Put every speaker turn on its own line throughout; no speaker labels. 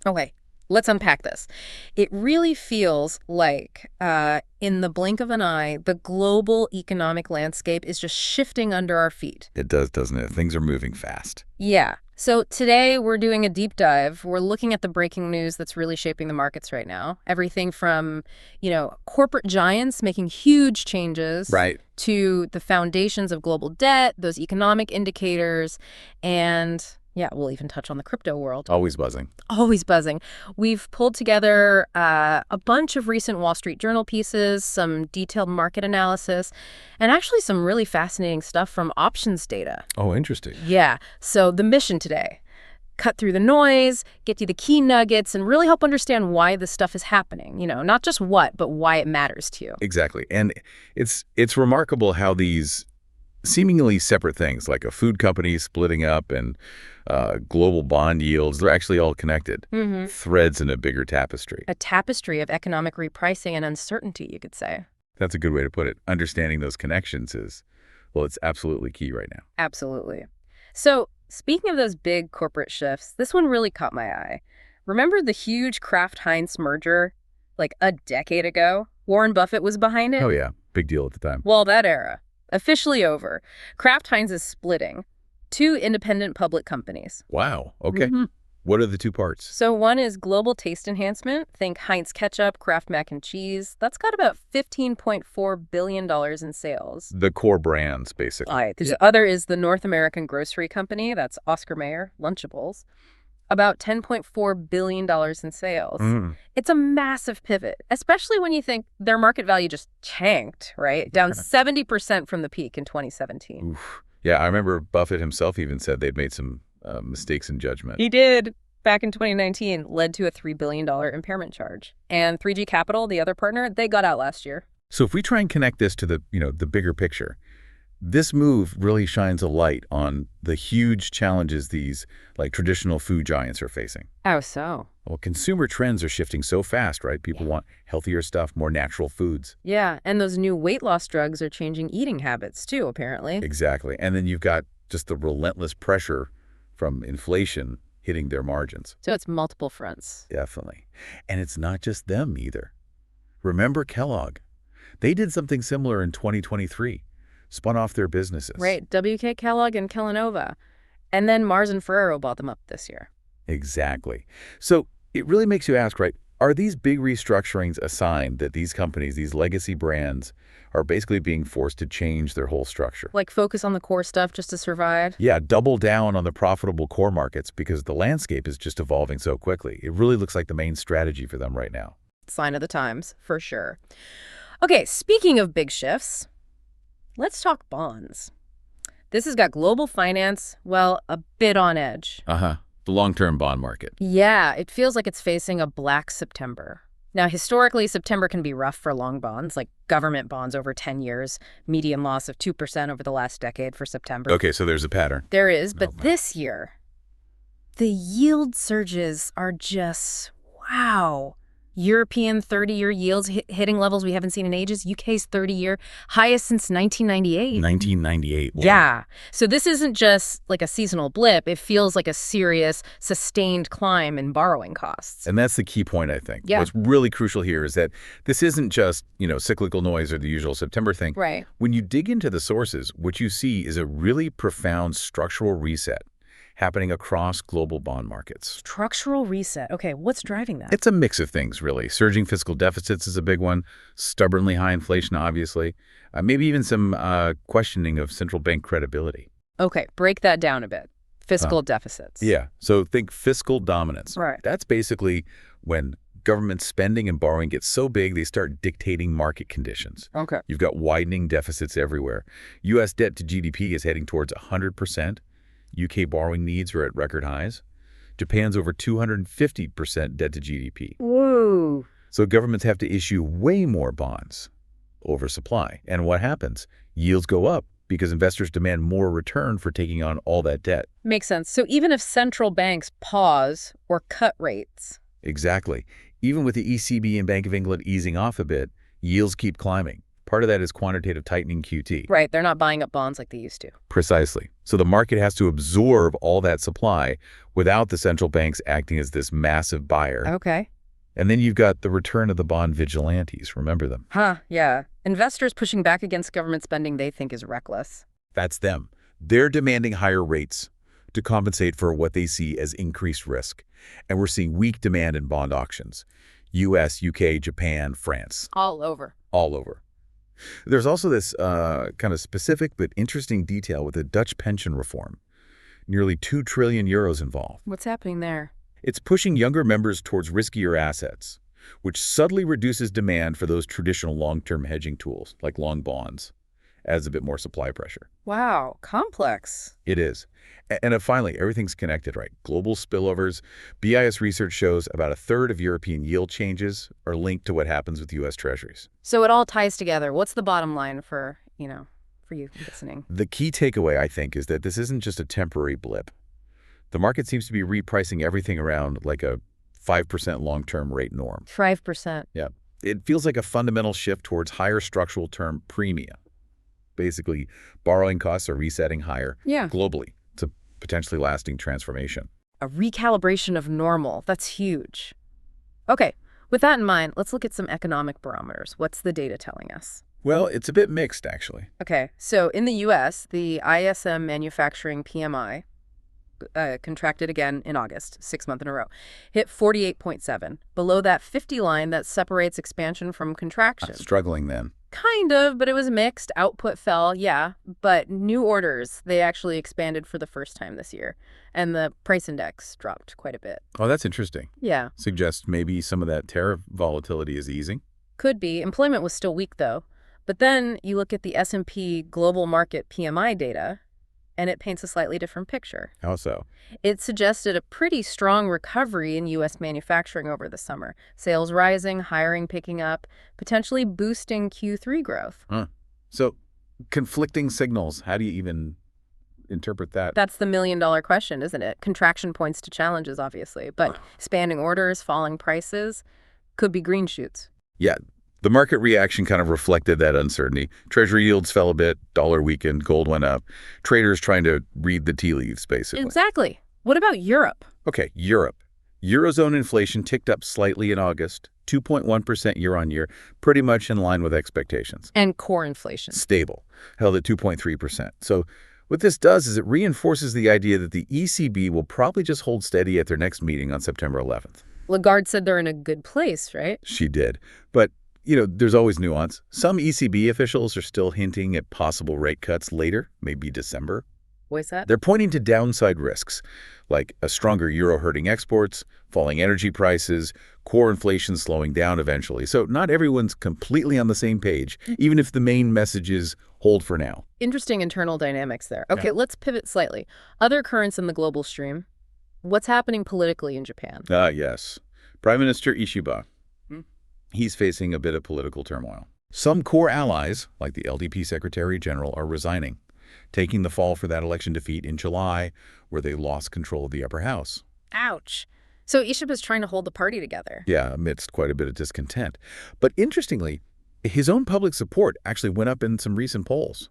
Okay, let's unpack this. It really feels like, in the blink of an eye, the global economic landscape is just shifting under our feet.
It does, doesn't it? Things are moving fast.
Yeah. So today we're doing a deep dive. We're looking at the breaking news that's really shaping the markets right now. Everything from, corporate giants making huge changes
Right.
to the foundations of global debt, those economic indicators, and yeah, we'll even touch on the crypto world.
Always buzzing.
Always buzzing. We've pulled together a bunch of recent Wall Street Journal pieces, some detailed market analysis, and actually some really fascinating stuff from options data.
Oh, interesting.
Yeah. So the mission today, cut through the noise, get you the key nuggets, and really help understand why this stuff is happening. Not just what, but why it matters to you.
Exactly. And it's remarkable how these seemingly separate things, like a food company splitting up and global bond yields, they're actually all connected.
Mm-hmm.
Threads in a bigger tapestry.
A tapestry of economic repricing and uncertainty, you could say.
That's a good way to put it. Understanding those connections is, well, it's absolutely key right now.
Absolutely. So, speaking of those big corporate shifts, this one really caught my eye. Remember the huge Kraft-Heinz merger, like a decade ago? Warren Buffett was behind it?
Oh, yeah. Big deal at the time.
Well, that era, officially over. Kraft-Heinz is splitting. Two independent public companies.
Wow. Okay.
Mhm.
What are the two parts?
So one is global taste enhancement. Think Heinz ketchup, Kraft mac and cheese. That's got about $15.4 billion in sales.
The core brands, basically.
All right. The other is the North American Grocery Company. That's Oscar Mayer, Lunchables. About $10.4 billion in sales.
Mm.
It's a massive pivot, especially when you think their market value just tanked, right? Down 70% from the peak in 2017.
Oof. Yeah, I remember Buffett himself even said they'd made some mistakes in judgment.
He did. Back in 2019, led to a $3 billion impairment charge. And 3G Capital, the other partner, they got out last year.
So if we try and connect this to the bigger picture, this move really shines a light on the huge challenges these traditional food giants are facing.
How so?
Well, consumer trends are shifting so fast, right? People want healthier stuff, more natural foods.
Yeah, and those new weight loss drugs are changing eating habits too, apparently.
Exactly. And then you've got just the relentless pressure from inflation hitting their margins.
So it's multiple fronts.
Definitely. And it's not just them either. Remember Kellogg? They did something similar in 2023, spun off their businesses.
Right, WK Kellogg and Kellanova. And then Mars and Ferrero bought them up this year.
Exactly. So it really makes you ask, right, are these big restructurings a sign that these companies, these legacy brands, are basically being forced to change their whole structure?
Like focus on the core stuff just to survive?
Yeah, double down on the profitable core markets because the landscape is just evolving so quickly. It really looks like the main strategy for them right now.
Sign of the times, for sure. Okay, speaking of big shifts, let's talk bonds. This has got global finance, well, a bit on edge.
Uh-huh. The long-term bond market.
Yeah, it feels like it's facing a black September. Now, historically, September can be rough for long bonds, like government bonds over 10 years, median loss of 2% over the last decade for September.
Okay, so there's a pattern.
There is, but this year, the yield surges are just, wow. European 30-year yields hitting levels we haven't seen in ages. UK's 30-year highest since 1998.
1998. Wow.
Yeah. So this isn't just like a seasonal blip. It feels like a serious, sustained climb in borrowing costs.
And that's the key point, I think.
Yeah.
What's really crucial here is that this isn't just, cyclical noise or the usual September thing.
Right.
When you dig into the sources, what you see is a really profound structural reset happening across global bond markets.
Structural reset. Okay, what's driving that?
It's a mix of things, really. Surging fiscal deficits is a big one. Stubbornly high inflation, obviously. Maybe even some questioning of central bank credibility.
Okay, break that down a bit. Fiscal deficits.
Yeah. So think fiscal dominance.
Right.
That's basically when government spending and borrowing gets so big they start dictating market conditions.
Okay.
You've got widening deficits everywhere. U.S. debt to GDP is heading towards 100%. UK borrowing needs are at record highs. Japan's over 250% debt to GDP.
Whoa.
So governments have to issue way more bonds. Oversupply. And what happens? Yields go up because investors demand more return for taking on all that debt.
Makes sense. So even if central banks pause or cut rates.
Exactly. Even with the ECB and Bank of England easing off a bit, yields keep climbing, Part of that is quantitative tightening QT.
Right, they're not buying up bonds like they used to.
Precisely. So the market has to absorb all that supply without the central banks acting as this massive buyer.
Okay.
And then you've got the return of the bond vigilantes. Remember them?
Yeah. Investors pushing back against government spending they think is reckless.
That's them. They're demanding higher rates to compensate for what they see as increased risk. And we're seeing weak demand in bond auctions. US, UK, Japan, France.
All over.
All over. There's also this kind of specific but interesting detail with the Dutch pension reform. Nearly 2 trillion euros involved.
What's happening there?
It's pushing younger members towards riskier assets, which subtly reduces demand for those traditional long-term hedging tools, like long bonds, adds a bit more supply pressure.
Wow, complex.
It is. And finally, everything's connected, right? Global spillovers. BIS research shows about a third of European yield changes are linked to what happens with U.S. Treasuries.
So it all ties together. What's the bottom line for you listening?
The key takeaway, I think, is that this isn't just a temporary blip. The market seems to be repricing everything around like a 5% long-term rate norm.
5%.
Yeah. It feels like a fundamental shift towards higher structural term premia. Basically, borrowing costs are resetting higher globally. It's a potentially lasting transformation.
A recalibration of normal. That's huge. Okay, with that in mind, let's look at some economic barometers. What's the data telling us?
Well, it's a bit mixed, actually.
Okay, so in the U.S., the ISM manufacturing PMI contracted again in August, 6th month in a row, hit 48.7, below that 50 line that separates expansion from contraction.
Struggling then.
Kind of, but it was mixed. Output fell, yeah, but new orders, they actually expanded for the first time this year, and the price index dropped quite a bit.
Oh, that's interesting.
Yeah.
Suggests maybe some of that tariff volatility is easing.
Could be. Employment was still weak, though. But then you look at the S&P Global Market PMI data, and it paints a slightly different picture.
How so?
It suggested a pretty strong recovery in U.S. manufacturing over the summer. Sales rising, hiring picking up, potentially boosting Q3 growth.
So, conflicting signals. How do you even interpret that?
That's the million-dollar question, isn't it? Contraction points to challenges, obviously, but expanding orders, falling prices could be green shoots.
Yeah. The market reaction kind of reflected that uncertainty. Treasury yields fell a bit, dollar weakened, gold went up. Traders trying to read the tea leaves, basically.
Exactly. What about Europe?
Okay, Europe. Eurozone inflation ticked up slightly in August, 2.1% year-on-year, pretty much in line with expectations.
And core inflation.
Stable, held at 2.3%. So what this does is it reinforces the idea that the ECB will probably just hold steady at their next meeting on September 11th.
Lagarde said they're in a good place, right?
She did. But there's always nuance. Some ECB officials are still hinting at possible rate cuts later, maybe December.
What's that?
They're pointing to downside risks, like a stronger euro hurting exports, falling energy prices, core inflation slowing down eventually. So not everyone's completely on the same page, even if the main messages hold for now.
Interesting internal dynamics there. Okay, let's pivot slightly. Other currents in the global stream. What's happening politically in Japan?
Yes. Prime Minister Ishiba. He's facing a bit of political turmoil. Some core allies, like the LDP Secretary General, are resigning, taking the fall for that election defeat in July, where they lost control of the upper house.
Ouch. So Ishiba's trying to hold the party together.
Yeah, amidst quite a bit of discontent. But interestingly, his own public support actually went up in some recent polls.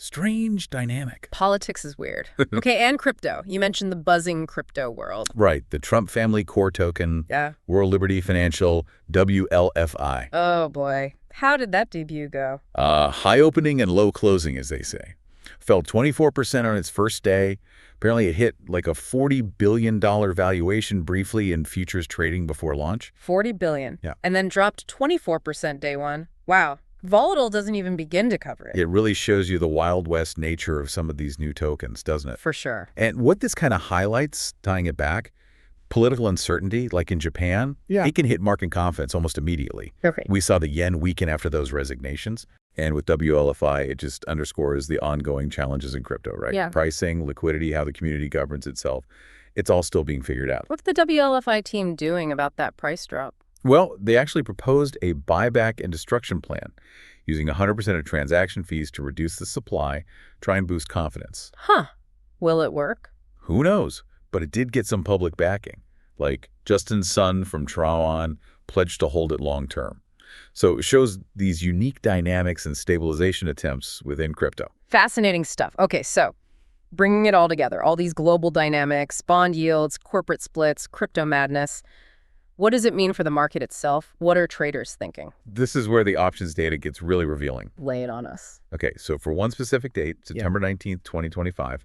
Strange dynamic.
Politics is weird. Okay, and crypto. You mentioned the buzzing crypto world.
Right. The Trump family core token.
Yeah.
World Liberty Financial, WLFI.
Oh, boy. How did that debut go?
High opening and low closing, as they say. Fell 24% on its first day. Apparently, it hit like a $40 billion valuation briefly in futures trading before launch.
$40 billion.
Yeah.
And then dropped 24% day one. Wow. Volatile doesn't even begin to cover it.
It really shows you the Wild West nature of some of these new tokens, doesn't it?
For sure.
And what this kind of highlights, tying it back, political uncertainty, like in Japan, it can hit market confidence almost immediately.
Okay.
We saw the yen weaken after those resignations. And with WLFI, it just underscores the ongoing challenges in crypto, right?
Yeah.
Pricing, liquidity, how the community governs itself. It's all still being figured out.
What's the WLFI team doing about that price drop?
Well, they actually proposed a buyback and destruction plan using 100% of transaction fees to reduce the supply, try and boost confidence.
Huh. Will it work?
Who knows? But it did get some public backing. Like Justin Sun from Trawan pledged to hold it long term. So it shows these unique dynamics and stabilization attempts within crypto.
Fascinating stuff. Okay, so bringing it all together, all these global dynamics, bond yields, corporate splits, crypto madness. What does it mean for the market itself? What are traders thinking?
This is where the options data gets really revealing.
Lay it on us.
Okay, so for one specific date, September 19th, 2025,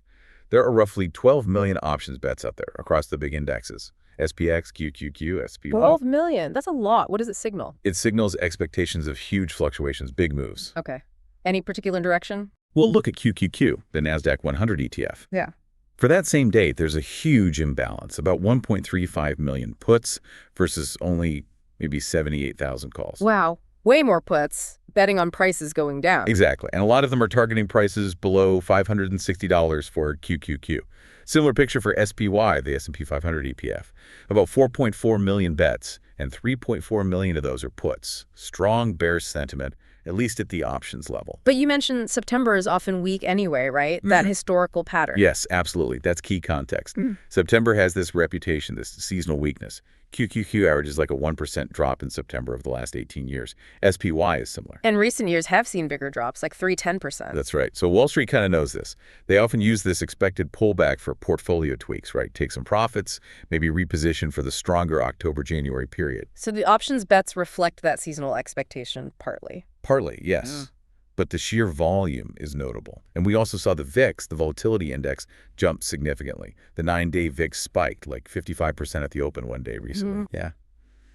there are roughly 12 million options bets out there across the big indexes. SPX, QQQ, SPY.
12 million. That's a lot. What does it signal?
It signals expectations of huge fluctuations, big moves.
Okay. Any particular direction?
We'll look at QQQ, the NASDAQ 100 ETF.
Yeah.
For that same date, there's a huge imbalance, about 1.35 million puts versus only maybe 78,000 calls.
Wow. Way more puts betting on prices going down.
Exactly. And a lot of them are targeting prices below $560 for QQQ. Similar picture for SPY, the S&P 500 ETF. About 4.4 million bets, and 3.4 million of those are puts. Strong bearish sentiment, at least at the options level.
But you mentioned September is often weak anyway, right? That historical pattern.
Yes, absolutely. That's key context. September has this reputation, this seasonal weakness. QQQ averages like a 1% drop in September of the last 18 years. SPY is similar.
And recent years have seen bigger drops, like 3–10%.
That's right. So Wall Street kind of knows this. They often use this expected pullback for portfolio tweaks, right? Take some profits, maybe reposition for the stronger October-January period.
So the options bets reflect that seasonal expectation partly.
Partly, yes. But the sheer volume is notable. And we also saw the VIX, the volatility index, jump significantly. The 9-day VIX spiked like 55% at the open one day recently. Yeah.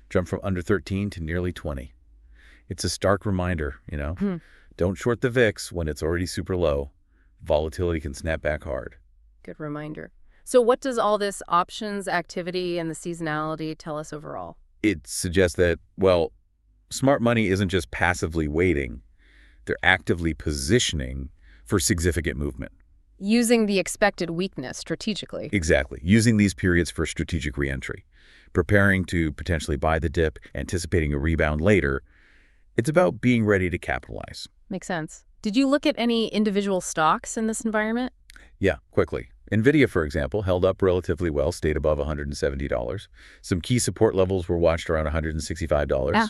Jumped from under 13 to nearly 20. It's a stark reminder, Don't short the VIX when it's already super low. Volatility can snap back hard.
Good reminder. So what does all this options activity and the seasonality tell us overall?
It suggests that, well, smart money isn't just passively waiting. They're actively positioning for significant movement.
Using the expected weakness strategically.
Exactly. Using these periods for strategic reentry. Preparing to potentially buy the dip, anticipating a rebound later. It's about being ready to capitalize.
Makes sense. Did you look at any individual stocks in this environment?
Yeah, quickly. NVIDIA, for example, held up relatively well, stayed above $170. Some key support levels were watched around $165.
Yeah.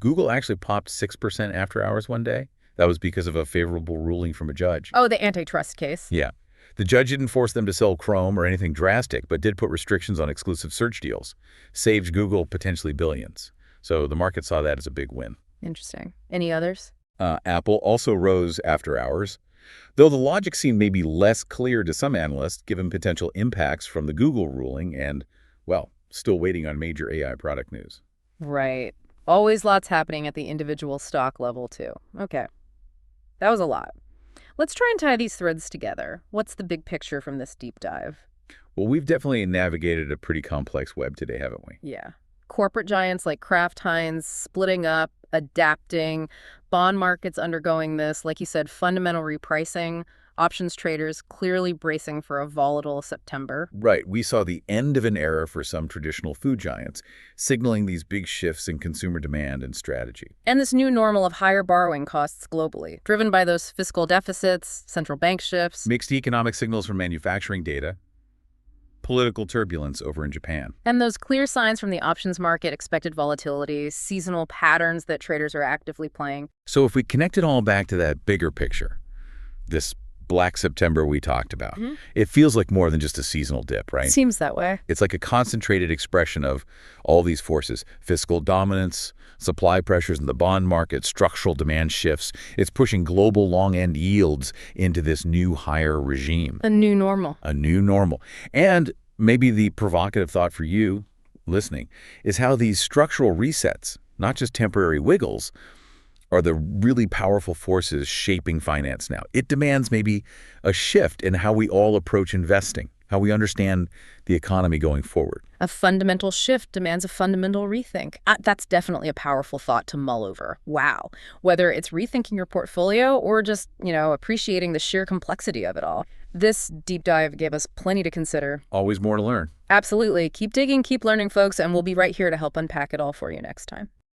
Google actually popped 6% after hours one day. That was because of a favorable ruling from a judge.
Oh, the antitrust case.
Yeah. The judge didn't force them to sell Chrome or anything drastic, but did put restrictions on exclusive search deals. Saved Google potentially billions. So the market saw that as a big win.
Interesting. Any others?
Apple also rose after hours, though the logic seemed maybe less clear to some analysts given potential impacts from the Google ruling and, well, still waiting on major AI product news.
Right. Always lots happening at the individual stock level, too. Okay. That was a lot. Let's try and tie these threads together. What's the big picture from this deep dive?
Well, we've definitely navigated a pretty complex web today, haven't we?
Yeah. Corporate giants like Kraft Heinz splitting up, adapting, bond markets undergoing this, like you said, fundamental repricing, options traders clearly bracing for a volatile September.
Right. We saw the end of an era for some traditional food giants, signaling these big shifts in consumer demand and strategy.
And this new normal of higher borrowing costs globally, driven by those fiscal deficits, central bank shifts.
Mixed economic signals from manufacturing data, political turbulence over in Japan.
And those clear signs from the options market, expected volatility, seasonal patterns that traders are actively playing.
So if we connect it all back to that bigger picture, this Black September we talked about, it feels like more than just a seasonal dip, right?
Seems that way.
It's like a concentrated expression of all these forces: fiscal dominance, supply pressures in the bond market, structural demand shifts. It's pushing global long-end yields into this new higher regime.
A new normal.
A new normal. And maybe the provocative thought for you listening is how these structural resets, not just temporary wiggles, are the really powerful forces shaping finance now. It demands maybe a shift in how we all approach investing, how we understand the economy going forward.
A fundamental shift demands a fundamental rethink. That's definitely a powerful thought to mull over. Wow. Whether it's rethinking your portfolio or just, appreciating the sheer complexity of it all. This deep dive gave us plenty to consider.
Always more to learn.
Absolutely. Keep digging, keep learning, folks, and we'll be right here to help unpack it all for you next time.